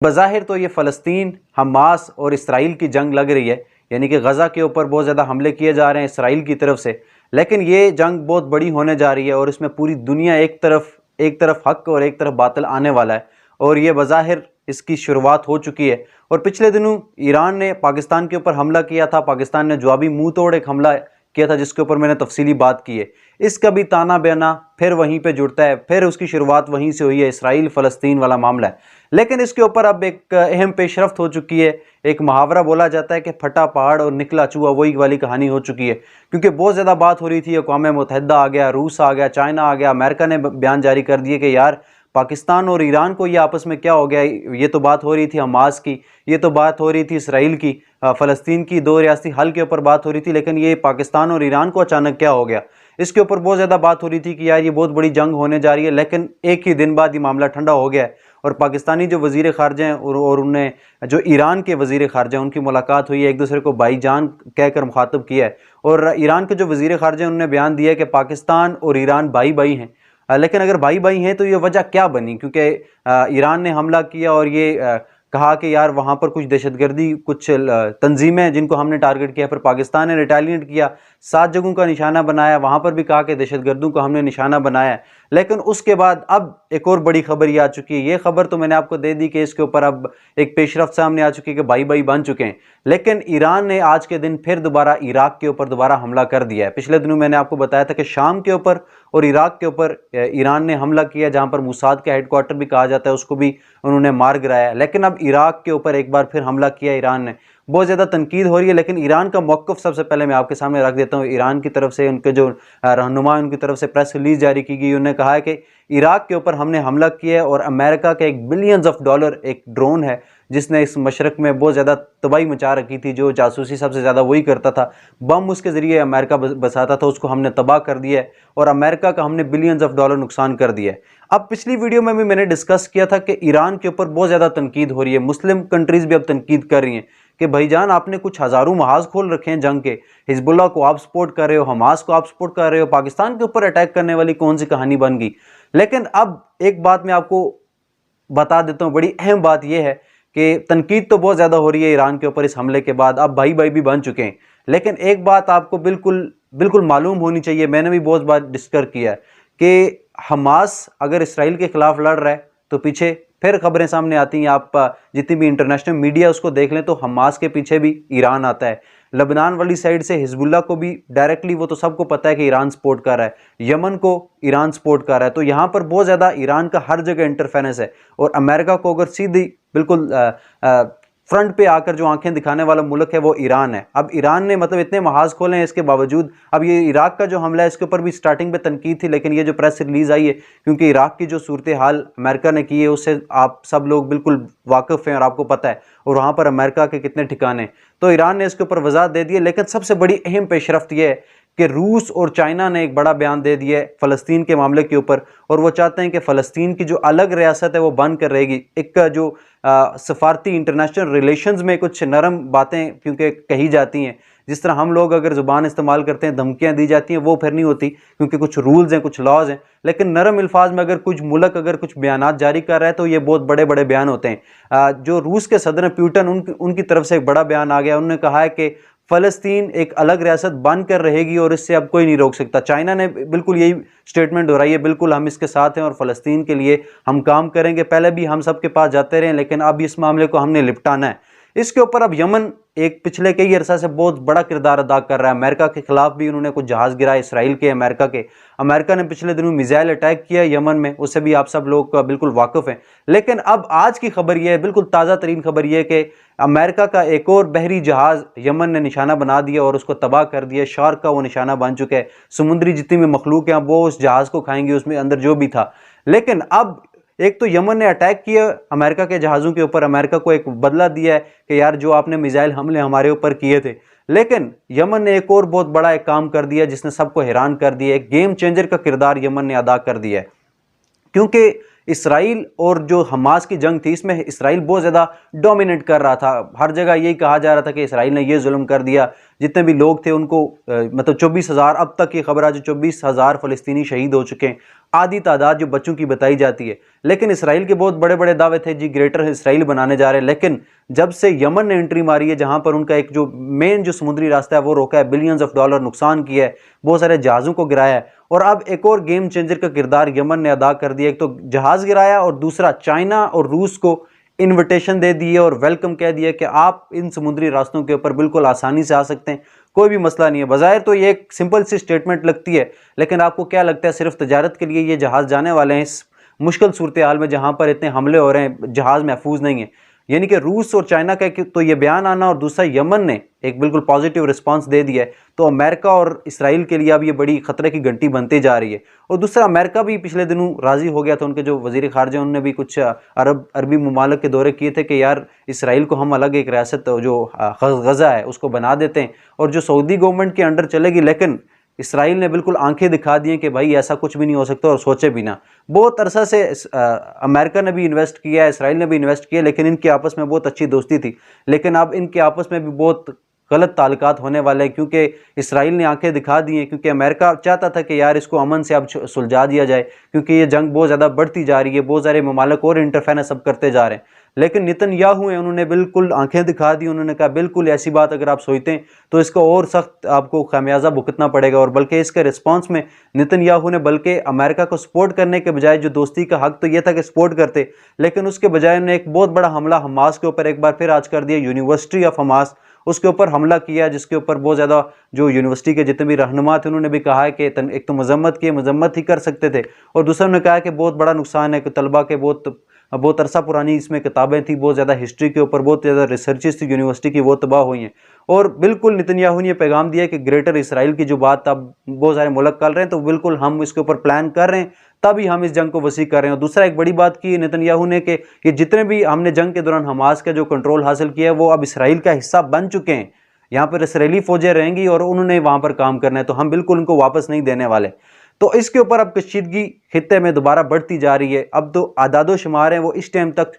बज़ाहिर तो ये फ़लस्तीन, हमास और इसराइल की जंग लग रही है, यानी कि गज़ा के ऊपर बहुत ज़्यादा हमले किए जा रहे हैं इसराइल की तरफ से। लेकिन ये जंग बहुत बड़ी होने जा रही है और इसमें पूरी दुनिया एक तरफ हक और एक तरफ बातिल आने वाला है, और ये बज़ाहिर इसकी शुरुआत हो चुकी है। और पिछले दिनों ईरान ने पाकिस्तान के ऊपर हमला किया था, पाकिस्तान ने जवाबी मुंह तोड़ एक हमला किया था जिसके ऊपर मैंने तफसीली बात की है। इसका भी ताना बयाना फिर वहीं पे जुड़ता है, फिर उसकी शुरुआत वहीं से हुई है, इसराइल फ़लस्तीन वाला मामला है। लेकिन इसके ऊपर अब एक अहम पेशरफ्त हो चुकी है। एक मुहावरा बोला जाता है कि फटा पहाड़ और निकला चूहा, वही वाली कहानी हो चुकी है, क्योंकि बहुत ज़्यादा बात हो रही थी। अक़वाम मुत्तहिदा आ गया, रूस आ गया, चाइना आ गया, अमेरिका ने बयान जारी कर दिए कि यार पाकिस्तान और ईरान को ये आपस में क्या हो गया। ये तो बात हो रही थी हमास की, ये तो बात हो रही थी इसराइल की, फ़लस्तीन की दो रियासती हल के ऊपर बात हो रही थी, लेकिन ये पाकिस्तान और ईरान को अचानक क्या हो गया। इसके ऊपर बहुत ज़्यादा बात हो रही थी कि यार ये बहुत बड़ी जंग होने जा रही है। लेकिन एक ही दिन बाद ये मामला ठंडा हो गया है और पाकिस्तानी जो वज़ीर ख़ारजा हैं और उन्हें जो ईरान के वज़ीर ख़ारजा हैं उनकी मुलाकात हुई है, एक दूसरे को भाईजान कहकर मुखातब किया है। और ईरान के जो वज़ीर ख़ारजा हैं उन्होंने बयान दिया है कि पाकिस्तान और ईरान भाई भाई हैं। लेकिन अगर भाई भाई हैं तो ये वजह क्या बनी, क्योंकि ईरान ने हमला किया और ये कहा कि यार वहाँ पर कुछ दहशतगर्दी कुछ तंजीमें जिनको हमने टारगेट किया, फिर पाकिस्तान ने रिटेलिएट किया, 7 जगहों का निशाना बनाया, वहाँ पर भी कहा कि दहशतगर्दों को हमने निशाना बनाया। लेकिन उसके बाद अब एक और बड़ी खबर ये आ चुकी है। ये खबर तो मैंने आपको दे दी कि इसके ऊपर अब एक पेशरफ्त सामने आ चुकी है कि भाई भाई बन चुके हैं। लेकिन ईरान ने आज के दिन फिर दोबारा इराक के ऊपर दोबारा हमला कर दिया है। पिछले दिनों मैंने आपको बताया था कि शाम के ऊपर और इराक के ऊपर ईरान ने हमला किया, जहाँ पर मुसाद का हेडक्वार्टर भी कहा जाता है, उसको भी उन्होंने मार गिराया। लेकिन अब इराक के ऊपर एक बार फिर हमला किया ईरान ने। बहुत ज़्यादा तनकीद हो रही है, लेकिन ईरान का मौक़िफ़ सबसे पहले मैं आपके सामने रख देता हूँ। ईरान की तरफ से उनके जो रहनुमा, उनकी तरफ से प्रेस रिलीज़ जारी की गई, उन्होंने कहा है कि इराक के ऊपर हमने हमला किया है और अमेरिका का एक बिलियंस ऑफ डॉलर एक ड्रोन है जिसने इस मशरक़ में बहुत ज़्यादा तबाही मचा रखी थी, जो जासूसी सबसे ज़्यादा वही करता था, बम उसके ज़रिए अमेरिका बसाता था, उसको हमने तबाह कर दिया है और अमेरिका का हमने बिलियंस ऑफ डॉलर नुकसान कर दिया है। अब पिछली वीडियो में भी मैंने डिस्कस किया था कि ईरान के ऊपर बहुत ज़्यादा तनकीद हो रही है, मुस्लिम कंट्रीज़ भी अब तनकीद कर रही हैं कि भाईजान आपने कुछ हज़ारों महाज खोल रखे हैं जंग के, हिजबुल्लाह को आप सपोर्ट कर रहे हो, हमास को आप सपोर्ट कर रहे हो, पाकिस्तान के ऊपर अटैक करने वाली कौन सी कहानी बन गई। लेकिन अब एक बात मैं आपको बता देता हूँ, बड़ी अहम बात यह है कि तनकीद तो बहुत ज़्यादा हो रही है ईरान के ऊपर इस हमले के बाद, अब भाई भाई भी बन चुके हैं। लेकिन एक बात आपको बिल्कुल मालूम होनी चाहिए, मैंने भी बहुत बार डिस्कस किया है कि हमास अगर इसराइल के ख़िलाफ़ लड़ रहा है तो पीछे फिर खबरें सामने आती हैं। आप जितनी भी इंटरनेशनल मीडिया उसको देख लें तो हमास के पीछे भी ईरान आता है। लबनान वाली साइड से हिजबुल्लाह को भी डायरेक्टली, वो तो सबको पता है कि ईरान सपोर्ट कर रहा है, यमन को ईरान सपोर्ट कर रहा है। तो यहाँ पर बहुत ज़्यादा ईरान का हर जगह इंटरफेरेंस है और अमेरिका को अगर सीधी बिल्कुल फ्रंट पे आकर जो आंखें दिखाने वाला मुल्क है वो ईरान है। अब ईरान ने मतलब इतने महाज खोले हैं, इसके बावजूद अब ये इराक का जो हमला है इसके ऊपर भी स्टार्टिंग पे तनकीद थी, लेकिन ये जो प्रेस रिलीज़ आई है, क्योंकि इराक की जो सूरत हाल अमेरिका ने की है उससे आप सब लोग बिल्कुल वाकिफ़ हैं और आपको पता है, और वहाँ पर अमेरिका के कितने ठिकाने, तो ईरान ने इसके ऊपर वजाहत दे दी है। लेकिन सबसे बड़ी अहम पेशरफ्त ये है कि रूस और चाइना ने एक बड़ा बयान दे दिया है फ़लस्तीन के मामले के ऊपर, और वो चाहते हैं कि फ़लस्तीन की जो अलग रियासत है वो बंद कर रहेगी। एक जो सफारती इंटरनेशनल रिलेशंस में कुछ नरम बातें क्योंकि कही जाती हैं, जिस तरह हम लोग अगर ज़ुबान इस्तेमाल करते हैं, धमकियाँ दी जाती हैं, वो फिर नहीं होती क्योंकि कुछ रूल्स हैं, कुछ लॉज हैं। लेकिन नरम अल्फाज में अगर कुछ मुल्क अगर कुछ बयानात जारी कर रहा है तो ये बहुत बड़े बड़े बयान होते हैं। जो रूस के सदर प्यूटन, उनकी तरफ से एक बड़ा बयान आ गया। उन्होंने कहा है कि फ़लस्तीन एक अलग रियासत बन कर रहेगी और इससे अब कोई नहीं रोक सकता। चाइना ने बिल्कुल यही स्टेटमेंट दोहराई है, बिल्कुल हम इसके साथ हैं और फ़लस्तीन के लिए हम काम करेंगे। पहले भी हम सबके पास जाते रहे, लेकिन अब इस मामले को हमने निपटाना है। इसके ऊपर अब यमन एक पिछले कई अरसा से बहुत बड़ा किरदार अदा कर रहा है। अमेरिका के खिलाफ भी उन्होंने कुछ जहाज़ गिराए, इसराइल के, अमेरिका के। अमेरिका ने पिछले दिनों मिसाइल अटैक किया यमन में, उससे भी आप सब लोग बिल्कुल वाकिफ़ हैं। लेकिन अब आज की खबर यह है, बिल्कुल ताज़ा तरीन खबर यह है कि अमेरिका का एक और बहरी जहाज़ यमन ने निशाना बना दिया और उसको तबाह कर दिया। शार्क का वो निशाना बन चुका है। समुद्री जितनी भी मखलूक हैं वो उस जहाज़ को खाएंगे, उसमें अंदर जो भी था। लेकिन अब एक तो यमन ने अटैक किया अमेरिका के जहाज़ों के ऊपर, अमेरिका को एक बदला दिया है कि यार जो आपने मिसाइल हमले हमारे ऊपर किए थे। लेकिन यमन ने एक और बहुत बड़ा एक काम कर दिया जिसने सबको हैरान कर दिया। एक गेम चेंजर का किरदार यमन ने अदा कर दिया है, क्योंकि इसराइल और जो हमास की जंग थी इसमें इसराइल बहुत ज़्यादा डोमिनेट कर रहा था। हर जगह यही कहा जा रहा था कि इसराइल ने ये जुल्म कर दिया, जितने भी लोग थे उनको मतलब 24,000, अब तक ये खबर आज 24,000 फ़लस्तीनी शहीद हो चुके हैं, आधी तादाद जो बच्चों की बताई जाती है। लेकिन इसराइल के बहुत बड़े बड़े दावे थे जी ग्रेटर इसराइल बनाने जा रहे हैं, लेकिन जब से यमन ने एंट्री मारी है जहां पर उनका एक जो मेन जो समुद्री रास्ता है वो रोका है, बिलियंस ऑफ डॉलर नुकसान किया है, बहुत सारे जहाज़ों को गिराया है, और अब एक और गेम चेंजर का किरदार यमन ने अदा कर दिया। एक तो जहाज़ गिराया और दूसरा चाइना और रूस को इन्विटेशन दे दिए और वेलकम कह दिया कि आप इन समुद्री रास्तों के ऊपर बिल्कुल आसानी से आ सकते हैं, कोई भी मसला नहीं है। बज़ाहिर तो ये एक सिंपल सी स्टेटमेंट लगती है, लेकिन आपको क्या लगता है सिर्फ तजारत के लिए ये जहाज़ जाने वाले हैं इस मुश्किल सूरत हाल में जहां पर इतने हमले हो रहे हैं, जहाज़ महफूज नहीं है? यानी कि रूस और चाइना का तो ये बयान आना और दूसरा यमन ने एक बिल्कुल पॉजिटिव रिस्पांस दे दिया है, तो अमेरिका और इसराइल के लिए अब ये बड़ी खतरे की घंटी बनती जा रही है। और दूसरा अमेरिका भी पिछले दिनों राजी हो गया था, उनके जो वजीर खारजा उन्होंने भी कुछ अरबी ममालिक के दौरे किए थे कि यार इसराइल को हम अलग एक रियासत जो गज़ा है उसको बना देते हैं और जो सऊदी गवर्नमेंट के अंडर चलेगी। लेकिन इसराइल ने बिल्कुल आंखें दिखा दी हैं कि भाई ऐसा कुछ भी नहीं हो सकता और सोचे भी ना। बहुत अरसा से अमेरिका ने भी इन्वेस्ट किया है, इसराइल ने भी इन्वेस्ट किया, लेकिन इनकी आपस में बहुत अच्छी दोस्ती थी, लेकिन अब इनके आपस में भी बहुत गलत ताल्लुकात होने वाले हैं, क्योंकि इसराइल ने आंखें दिखा दी हैं, क्योंकि अमेरिका चाहता था कि यार इसको अमन से अब सुलझा दिया जाए, क्योंकि ये जंग बहुत ज़्यादा बढ़ती जा रही है, बहुत सारे ममालिक और इंटरफेरेंस सब करते जा रहे हैं। लेकिन नेतन्याहू हैं, उन्होंने बिल्कुल आंखें दिखा दी, उन्होंने कहा बिल्कुल ऐसी बात अगर आप सोचते हैं तो इसका और सख्त आपको खामियाजा भुगतना पड़ेगा। और बल्कि इसके रिस्पांस में नेतन्याहू ने बल्कि अमेरिका को सपोर्ट करने के बजाय, जो दोस्ती का हक तो यह था कि सपोर्ट करते, लेकिन उसके बजाय उन्होंने एक बहुत बड़ा हमला हमास के ऊपर एक बार फिर आज कर दिया। यूनिवर्सिटी ऑफ हमास उसके ऊपर हमला किया, जिसके ऊपर बहुत ज़्यादा जो यूनिवर्सिटी के जितने भी रहनुमा थे उन्होंने भी कहा है कि एक तो मजम्मत ही कर सकते थे, और दूसरा उन्होंने कहा कि बहुत बड़ा नुकसान है कि तलबा के बहुत अरसा पुरानी इसमें किताबें थी, बहुत ज़्यादा हिस्ट्री के ऊपर बहुत ज़्यादा रिसर्चेस थी यूनिवर्सिटी की, वो तबाह हुई हैं। और बिल्कुल नेतन्याहू ने पैगाम दिया कि ग्रेटर इसराइल की जो बात अब बहुत सारे मुल्क कर रहे हैं, तो बिल्कुल हम इसके ऊपर प्लान कर रहे हैं, तभी हम इस जंग को वसी कर रहे हैं। और दूसरा एक बड़ी बात की नेतन्याहू ने कि ये जितने भी हमने जंग के दौरान हमास का जो कंट्रोल हासिल किया है वो अब इसराइल का हिस्सा बन चुके हैं, यहाँ पर इसराइली फौजें रहेंगी और उन्होंने वहाँ पर काम करना है, तो हम बिल्कुल उनको वापस नहीं देने वाले। तो इसके ऊपर अब कशीदगी खित्ते में दोबारा बढ़ती जा रही है। अब तो आदादो शुमार हैं वो इस टाइम तक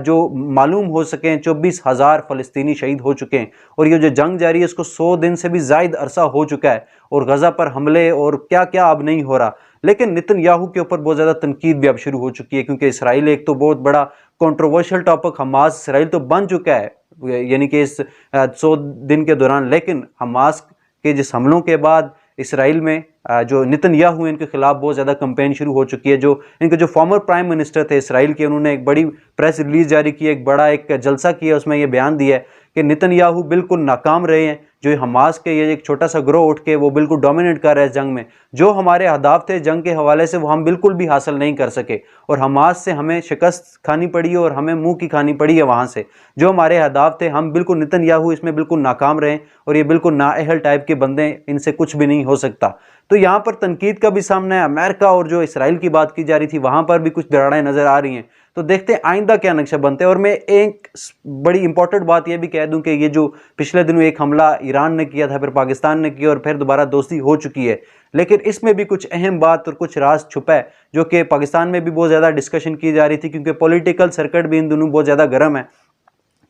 जो मालूम हो सके 24,000 फ़लस्तीनी शहीद हो चुके हैं, और ये जो जंग जारी है इसको 100 दिन से भी ज़ायद अरसा हो चुका है, और गज़ा पर हमले और क्या क्या अब नहीं हो रहा। लेकिन नेतन्याहू के ऊपर बहुत ज़्यादा तनकीद भी अब शुरू हो चुकी है, क्योंकि इसराइल एक तो बहुत बड़ा कंट्रोवर्शियल टॉपिक हमास इसराइल तो बन चुका है, यानी कि इस 100 दिन के दौरान। लेकिन हमास के जिस हमलों के बाद इसराइल में जो नेतन्याहू इनके खिलाफ बहुत ज़्यादा कंपेन शुरू हो चुकी है। जो इनके जो फॉर्मर प्राइम मिनिस्टर थे इसराइल के, उन्होंने एक बड़ी प्रेस रिलीज जारी की, एक बड़ा एक जलसा किया, उसमें ये बयान दिया है कि नेतन्याहू बिल्कुल नाकाम रहे हैं। जो हमास के ये एक छोटा सा ग्रोह उठ के वो बिल्कुल डोमिनेट कर रहा है इस जंग में, जो हमारे अहदाफ थे जंग के हवाले से वो हम बिल्कुल भी हासिल नहीं कर सके, और हमास से हमें शिकस्त खानी पड़ी है और हमें मुंह की खानी पड़ी है। वहाँ से जो हमारे अहदाफ थे हम बिल्कुल, नेतन्याहू इसमें बिल्कुल नाकाम रहे, और ये बिल्कुल नाअहल टाइप के बंदे, इनसे कुछ भी नहीं हो सकता। तो यहाँ पर तनकीद का भी सामना है। अमेरिका और जो इसराइल की बात की जा रही थी वहाँ पर भी कुछ दरारें नज़र आ रही हैं। तो देखते हैं आइंदा क्या नक्शा बनते हैं। और मैं एक बड़ी इंपॉर्टेंट बात यह भी कह दूं कि ये जो पिछले दिनों एक हमला ईरान ने किया था, फिर पाकिस्तान ने किया, और फिर दोबारा दोस्ती हो चुकी है, लेकिन इसमें भी कुछ अहम बात और कुछ राज छुपा है, जो कि पाकिस्तान में भी बहुत ज़्यादा डिस्कशन की जा रही थी, क्योंकि पॉलिटिकल सर्किट भी इन दोनों बहुत ज़्यादा गर्म है।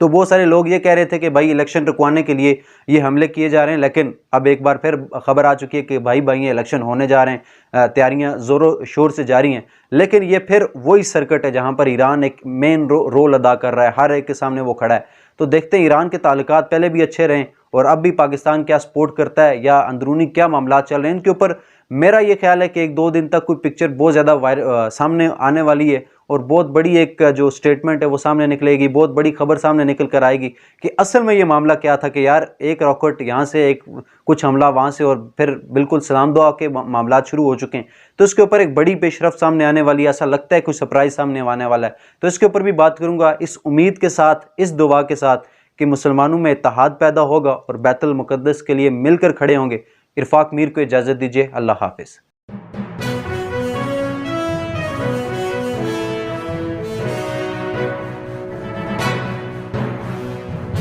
तो बहुत सारे लोग ये कह रहे थे कि भाई इलेक्शन रुकवाने के लिए ये हमले किए जा रहे हैं, लेकिन अब एक बार फिर खबर आ चुकी है कि भाई ये इलेक्शन होने जा रहे हैं, तैयारियां ज़ोरों शोर से जारी हैं। लेकिन ये फिर वही सर्किट है जहां पर ईरान एक मेन रोल अदा कर रहा है, हर एक के सामने वो खड़ा है। तो देखते हैं ईरान के ताल्लुकात पहले भी अच्छे रहे और अब भी पाकिस्तान क्या सपोर्ट करता है, या अंदरूनी क्या मामला चल रहे हैं, इनके ऊपर मेरा ये ख्याल है कि 1-2 दिन तक कोई पिक्चर बहुत ज़्यादा सामने आने वाली है, और बहुत बड़ी एक जो स्टेटमेंट है वो सामने निकलेगी, बहुत बड़ी खबर सामने निकल कर आएगी कि असल में ये मामला क्या था, कि यार एक रॉकेट यहाँ से, एक कुछ हमला वहाँ से, और फिर बिल्कुल सलाम दुआ के मामला शुरू हो चुके हैं। तो इसके ऊपर एक बड़ी पेशरफ्त सामने आने वाली है, ऐसा लगता है कुछ सरप्राइज सामने आने वाला है। तो इसके ऊपर भी बात करूँगा, इस उम्मीद के साथ, इस दुआ के साथ कि मुसलमानों में इत्तेहाद पैदा होगा और बैतुल मुक़द्दस के लिए मिलकर खड़े होंगे। इरफाक मीर को इजाज़त दीजिए। अल्लाह हाफिज़।